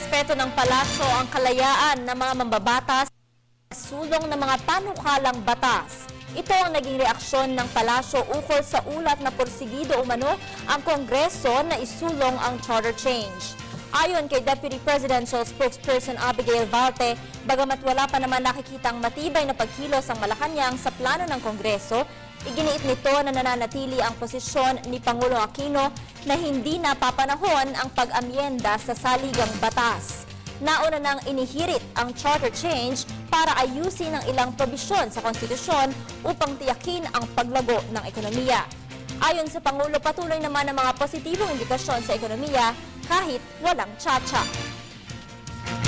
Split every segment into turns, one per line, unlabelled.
Nirespeto ng palasyo ang kalayaan ng mga mambabatas sa sulong ng mga panukalang batas. Ito ang naging reaksyon ng palasyo ukol sa ulat na porsigido umano ang Kongreso na isulong ang charter change. Ayon kay Deputy Presidential Spokesperson Abigail Valte, bagamat wala pa naman nakikitang matibay na pagkilos ang Malacanang sa plano ng Kongreso, iginiit nito na nananatili ang posisyon ni Pangulong Aquino na hindi napapanahon ang pag-amyenda sa saligang batas. Nauna nang inihirit ang charter change para ayusin ang ilang probisyon sa konstitusyon upang tiyakin ang paglago ng ekonomiya. Ayon sa Pangulo, patuloy naman ang mga positibong indikasyon sa ekonomiya kahit walang tsa-tsa.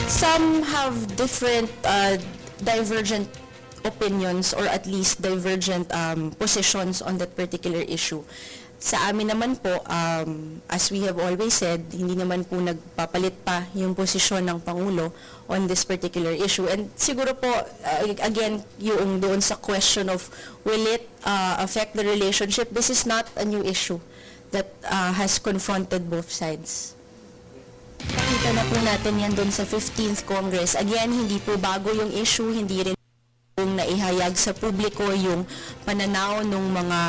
Some have different divergent opinions or at least divergent positions on that particular issue. Sa amin naman po, as we have always said, hindi naman po nagpapalit pa yung posisyon ng Pangulo on this particular issue. And siguro po, again, yung doon sa question of will it affect the relationship, this is not a new issue that has confronted both sides. Nakita na po natin yan doon sa 15th Congress. Again, hindi po bago yung issue, hindi rin yung naihayag sa publiko yung pananaw ng mga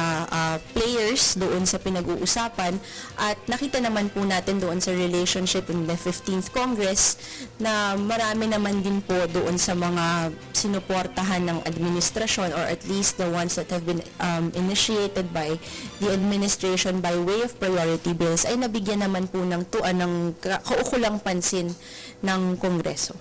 players doon sa pinag-uusapan at nakita naman po natin doon sa relationship in the 15th Congress na marami naman din po doon sa mga sinuportahan ng administrasyon or at least the ones that have been initiated by the administration by way of priority bills ay nabigyan naman po ng kaukulang pansin ng Kongreso.